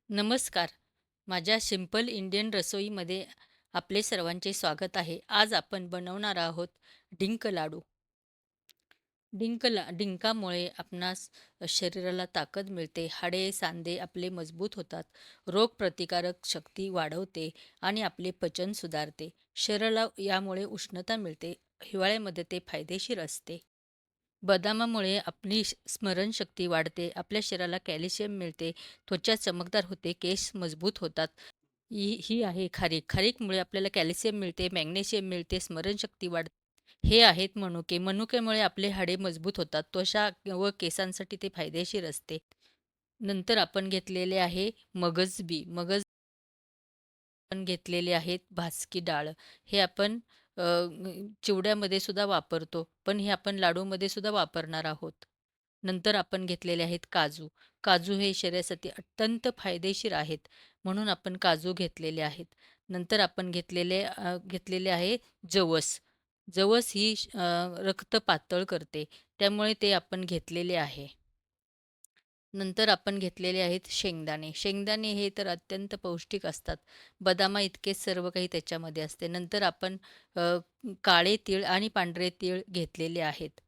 नमस्कार. माझ्या simple Indian रसोईमध्ये आपले सर्वांचे स्वागत आहे. आज आपण बनवणार आहोत डिंक लाडू. डिंकामुळे आपणास शरीराला ताकद मिळते, हाडे, सांधे आपले मजबूत होतात, रोगप्रतिकारक शक्ती वाढवते आणि आपले पचन सुधारते. शरीराला यामुळे उष्णता मिळते. हिवाळ्यामध्ये ते फायदेशीर असते. बदामामुळे आपली स्मरणशक्ती वाढते, आपल्या शरीराला कॅल्शियम मिळते, त्वचा चमकदार होते, केस मजबूत होतात. ही आहे खारीक. खारीकमुळे आपल्याला कॅल्शियम मिळते, मॅग्नेशियम मिळते, स्मरणशक्ती वाढते. हे आहेत मनुके. मनुक्यामुळे आपले हाडे मजबूत होतात, त्वचा व केसांसाठी ते फायदेशीर असते. नंतर आपण घेतलेले आहे मगज बी. आपण घेतलेले आहेत भाजकी डाळ. हे आपण चिवड्यामध्ये सुद्धा वापरतो, पण हे आपण लाडूमध्ये सुद्धा वापरणार आहोत. नंतर आपण घेतलेले आहेत काजू. काजू हे शरीरासाठी अत्यंत फायदेशीर आहेत, म्हणून आपण काजू घेतलेले आहेत. नंतर आपण घेतलेले आहे जवस. जवस ही रक्त पातळ करते, त्यामुळे ते आपण घेतलेले आहे. नंतर आपण घेतलेले आहेत शेंगदाणे. शेंगदाणे हे तर अत्यंत पौष्टिक असतात. बदामाइतकेच सर्व काही त्याच्यामध्ये असते. नंतर आपण काळे तीळ आणि पांढरे तीळ घेतलेले आहेत.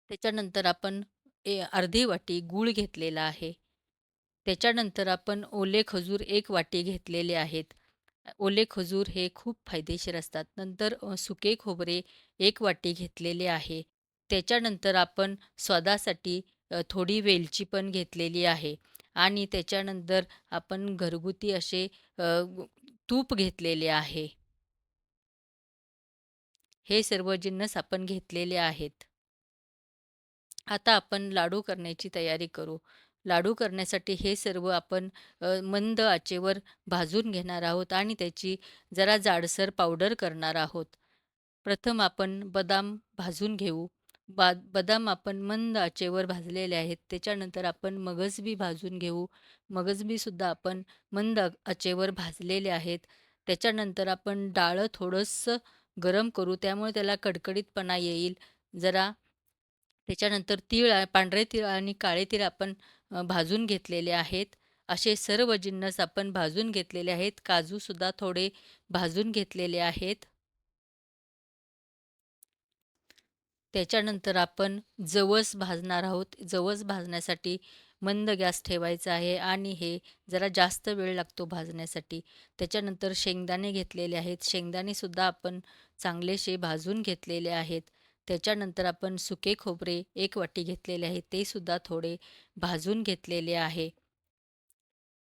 त्याच्यानंतर आपण अर्धी वाटी गूळ घेतलेला आहे. त्याच्यानंतर आपण ओले खजूर 1 वाटी घेतलेले आहेत. ओले खजूर हे खूप फायदेशीर असतात. नंतर सुके खोबरे 1 वाटी घेतलेले आहे. त्याच्यानंतर आपण स्वादासाठी थोडी वेलची पण घेतलेली आहे आणि त्याच्यानंतर आपण घरगुती असे तूप घेतलेले आहे. हे सर्व जिन्नस आपण घेतलेले आहेत. आता आपण लाडू करण्याची तयारी करू. लाडू करण्यासाठी हे सर्व आपण मंद आचेवर भाजून घेणार आहोत आणि त्याची जरा जाडसर पावडर करणार आहोत. प्रथम आपण बदाम भाजून घेऊ. बदाम आपण मंद आचेवर भाजलेले आहेत. त्याच्यानंतर आपण मगजबी भाजून घेऊ. मगजबीसुद्धा आपण मंद आचेवर भाजलेले आहेत. त्याच्यानंतर आपण डाळं थोडंसं गरम करू, त्यामुळे त्याला कडकडीतपणा येईल. जरा त्याच्यानंतर पांढरे तीळ आणि काळे तीळ आपण भाजून घेतलेले आहेत. असे सर्व जिन्नस आपण भाजून घेतलेले आहेत. काजूसुद्धा थोडे भाजून घेतलेले आहेत. त्याच्यानंतर आपण जवस भाजणार आहोत. जवस भाजण्यासाठी मंद गॅस ठेवायचा आहे आणि हे जरा जास्त वेळ लागतो भाजण्यासाठी. त्याच्यानंतर शेंगदाणे घेतलेले आहेत. शेंगदाणेसुद्धा आपण चांगलेसे भाजून घेतलेले आहेत. त्याच्यानंतर आपण सुके खोबरे 1 वाटी घेतलेले आहे. ते सुद्धा थोडे भाजून घेतलेले आहे.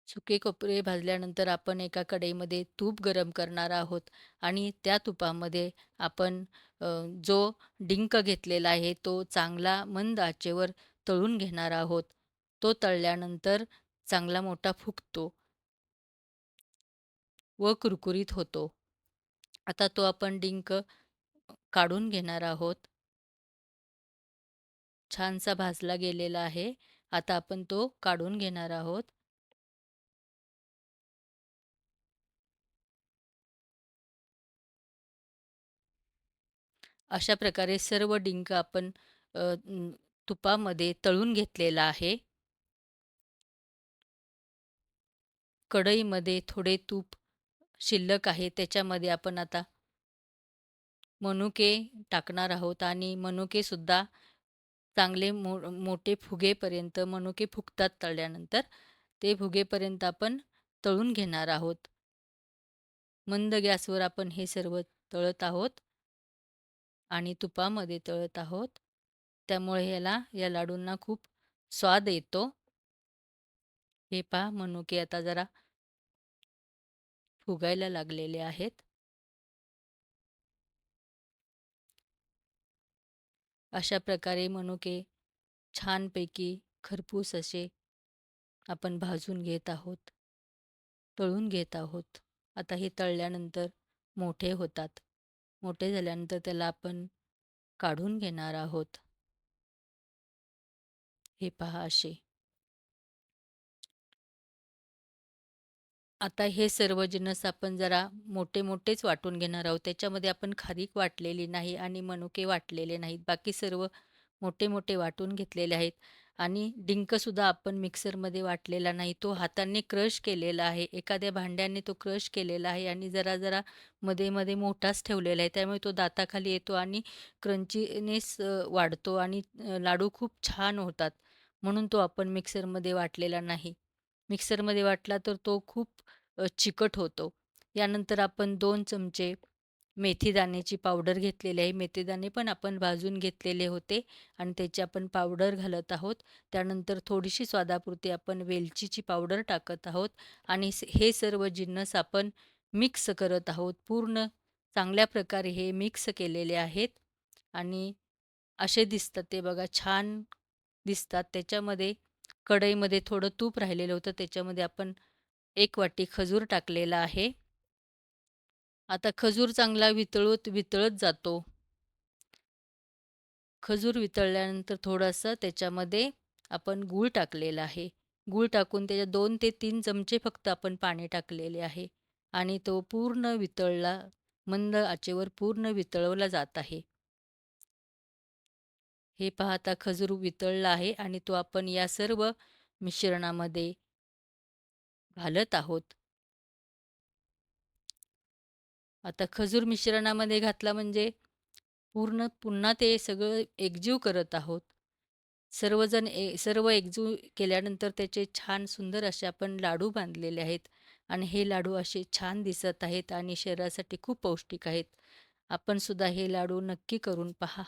सुके खोबरे भाजल्यानंतर आपण एका कढईमध्ये तूप गरम करणार आहोत आणि त्या तुपामध्ये आपण जो डिंक घेतलेला आहे तो चांगला मंद आचेवर तळून घेणार आहोत. तो तळल्यानंतर चांगला मोठा फुगतो व कुरकुरीत होतो. आता तो आपण डिंक काढून घेणार आहोत. छानसा भाजला गेलेला आहे. आता आपण तो काढून घेणार आहोत. अशा प्रकारे सर्व डिंक आपण तुपामध्ये तळून घेतलेला आहे. कढईमध्ये थोडे तूप शिल्लक आहे. त्याच्यामध्ये आपण आता मनुके टाकणार आहोत आणि मनुकेसुद्धा चांगले मोठे फुगेपर्यंत मनुके फुगतात तळल्यानंतर. ते फुगेपर्यंत आपण तळून घेणार आहोत. मंद गॅसवर आपण हे सर्व तळत आहोत आणि तुपामध्ये तळत आहोत. त्यामुळे या लाडूंना खूप स्वाद येतो. हे पहा मनुके आता जरा फुगायला लागलेले आहेत. अशा प्रकारे मनुके छानपैकी खरपूस असे आपण भाजून घेत आहोत, तळून घेत आहोत. आता हे तळल्यानंतर मोठे होतात. मोठे झाल्यानंतर त्याला आपण काढून घेणार आहोत. हे पहा असे. आता हे सर्व जिन्नस आपण जरा मोठे-मोठेच वाटून घेणार आहोत. त्याच्यामध्ये आपण खारीक वाटलेली नाही आणि मनुके वाटलेले नाहीत. बाकी सर्व मोठे-मोठे वाटून घेतलेले आहेत. आणि डिंकसुद्धा आपण मिक्सरमध्ये वाटलेला नाही. तो हाताने क्रश केलेला आहे. एखाद्या भांड्याने तो क्रश केलेला आहे आणि जरा-जरा मध्ये-मध्ये मोठाच ठेवलेला आहे. त्यामुळे तो दाताखाली येतो आणि क्रंचीनेस वाढतो आणि लाडू खूप छान होतात. म्हणून तो आपण मिक्सरमध्ये वाटलेला नाही. मिक्सरमध्ये वाटला तर तो खूप चिकट होतो. यानंतर आपण 2 चमचे मेथी दाण्याची पावडर घेतलेली आहे. मेथीदाणे पण आपण भाजून घेतलेले होते आणि त्याची आपण पावडर घालत आहोत. त्यानंतर थोडीशी स्वादापुरती आपण वेलचीची पावडर टाकत आहोत आणि हे सर्व जिन्नस आपण मिक्स करत आहोत. पूर्ण चांगल्या प्रकारे हे मिक्स केलेले आहेत आणि असे दिसतात ते बघा छान दिसतात. त्याच्यामध्ये कढईमध्ये थोडं तूप राहिलेलं होतं. त्याच्यामध्ये आपण 1 वाटी खजूर टाकलेला आहे. आता खजूर चांगला वितळत जातो. खजूर वितळल्यानंतर थोडंसं त्याच्यामध्ये आपण गूळ टाकलेला आहे. गूळ टाकून त्याच्यात 2 ते 3 चमचे फक्त आपण पाणी टाकलेले आहे आणि तो पूर्ण वितळला, मंद आचेवर पूर्ण वितळवला जात आहे. हे पहा आता खजूर वितळला आहे आणि तो आपण या सर्व मिश्रणामध्ये घालत आहोत. आता खजूर मिश्रणामध्ये घातला म्हणजे पुन्हा ते सगळं एकजीव करत आहोत. सर्व एकजीव केल्यानंतर त्याचे छान सुंदर असे आपण लाडू बांधलेले आहेत आणि हे लाडू असे छान दिसत आहेत आणि शरीरासाठी खूप पौष्टिक आहेत. आपण सुद्धा हे लाडू नक्की करून पहा.